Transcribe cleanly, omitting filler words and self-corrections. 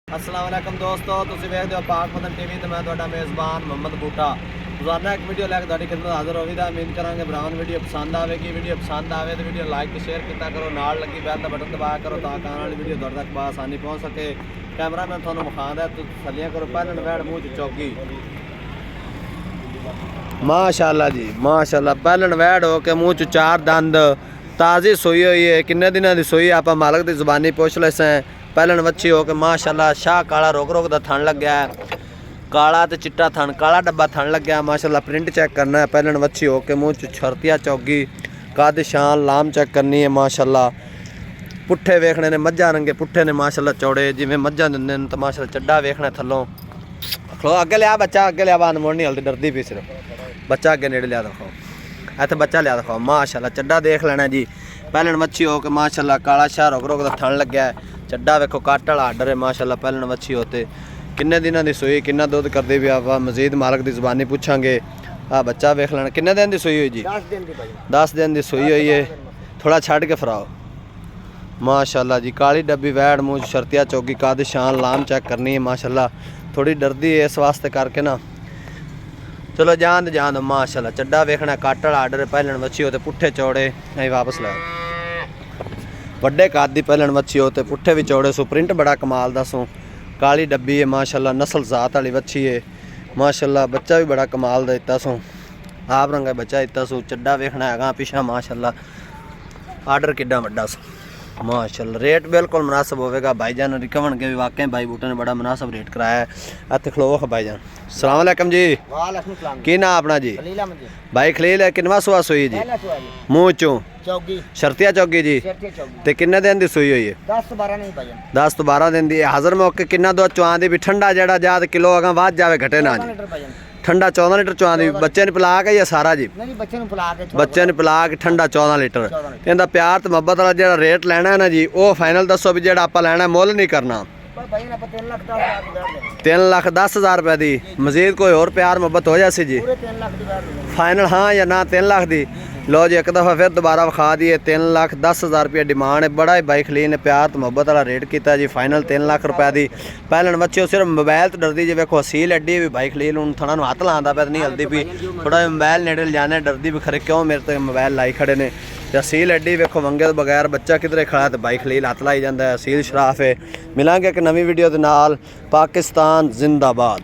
अस्सलाम वालेकुम दोस्तों, तुसीं वेखदे हो पाक पतन टीवी ते मैं तुहाडा मेज़बान मोहम्मद बूटा रोज़ाना एक वीडियो लैके तुहाडी खिदमत हाज़र होवी दा उम्मीद करांगे भरावां नूं वीडियो पसंद आवेगी। वीडियो पसंद आवे तो वीडियो लाइक ते शेयर कीता करो, नाल लगी बैल दा बटन दबाया करो ताकि आने वाली वीडियो तुहाडे तक आसानी पहुँच सके। कैमरामैन तुहानूं विखांदा है, तसल्लियां करो। पहले नवैड़ मूँह च चौकी माशाअल्लाह जी माशाअल्लाह, पहले नवैड़ हो के मूँह च चार दंद ताज़ी सोई हुई है। किन्ने दिनों की सोई आप मालक की ज़ुबानी पुछ ले सैं। पहलन वच्छी हो के माशाअल्लाह शाह काला रोक रोक दा थन लग गया है, काला तो चिट्टा थन, काला डब्बा थन लग गया माशाअल्लाह। प्रिंट चेक करना है। पहलन वच्छी हो के मूँह च छरतिया चौगी कद शान लाम चेक करनी है माशाअल्लाह। पुट्ठे वेखने ने मज्झा रंगे पुट्ठे ने माशाअल्लाह चौड़े जिमें मज्झा दिंदे तो माशाअल्लाह चड्डा वेखना थल्लों। खलो अगे लिया बच्चा, अगे लिया बात मोड़ नहीं हलती, डरदी भी सिर्फ बच्चा अगे नेड़े लिया दिखाओ, इत्थे बच्चा लिया दिखाओ माशाअल्लाह। चड्डा देख लेना जी। पहलन मच्छी हो के माशाअल्लाह काला शाह रोक रोक दा थन लग गया है, चड्डा वेखो काट वाला आर्डर है माशाअल्लाह। पहलन मच्छी होते किन्ने दिनों की सोई, किन्ना दुध करते भी आप मजीद मालक की ज़ुबानी पूछांगे। आ बच्चा वेख लेना। किन्ने दिन की सोई हुई जी? 10 दिन की सोई हुई है। थोड़ा छड़ के फराओ माशाअल्लाह जी। काली डब्बी वैड़ मूँह शर्तिया चौकी कद शान लाम चेक करनी है माशाअल्लाह। थोड़ी डरदी है इस वास्ते करके ना, चलो जान दो माशाअल्लाह। चड्डा वेखना काट वाला आर्डर है। पहलन मच्छी होते पुट्ठे चौड़े नहीं वापस ला वड्डे कद दी पहलन मच्छी होते पुट्ठे भी चौड़े सो। प्रिंट बड़ा कमाल दा सो। काली डब्बी है माशाअल्लाह, नस्ल जात वाली मच्छी है माशाअल्लाह। बच्चा भी बड़ा कमाल दा दिता सो, आप रंगा बच्चा दिता सो। चड्डा वेखना है पिछा माशाअल्लाह। आर्डर किड्डा वड्डा सो माशाअल्लाह। रेट बिल्कुल मुनासिब होगा। भाईजान रिकवन के भी वाकई भाई बूटा ने बड़ा मुनासिब रेट कराया है। इत्थे खलो भाईजान। अस्सलाम वालेकुम जी। वालेकुम सलाम। की ना अपना जी? खलील अहमद जी। भाई खलील है। किनवा सुआ सोई जी? मूँह चों चौकी शर्तिया चौकी जी। ते किन्ने दिन की सोई हुई है? 10 12 नहीं भाईजान। 10 तो 12 दिन की। हाज़र मौके किन्ना दुध चुआ दी भी? ठंडा जड़ा जात किलो अगर वध जाए घटे ना जी? ठंडा 14 लीटर चुआ दी। बच्चे ने पिला के या सारा जी? नहीं बच्चे ने पिला के। बच्चे ने पिला के ठंडा 14 लीटर। इनका प्यार तो मुहब्बत वाला जो रेट लेना है ना जी, वो फाइनल दसो भी जो आप लेना मुल नहीं करना। 3,10,000 रुपए की मजीद कोई और प्यार मुहब्बत हो जासी जी? फाइनल हाँ या ना? 3 लाख की। लो जी एक दफ़ा फिर दोबारा विखा दिए। 3,10,000 रुपये डिमांड है। बड़ा ही भाई खलील ने प्यार तो मुहब्बत वाला रेट किया जी। फाइनल 3 लाख रुपए की। पहलन बच्चे सिर्फ मोबाइल तो डरदी जी। वेखो सील एडी भी भाई खलील हूँ थोड़ा हत्थ लाँदा पे नहीं हल्दी भी। थोड़ा मोबाइल नेड़े ले जाने डरदी भी खरे क्यों मेरे तो मोबाइल लाई खड़े ने। या सील एडी वेखो मंगे तो बगैर बच्चा किधरे खड़ा तो भाई खलील हत्थ लाई जाता है। सील शराफ है। मिलांगे एक नवी वीडियो के नाल। पाकिस्तान जिंदाबाद।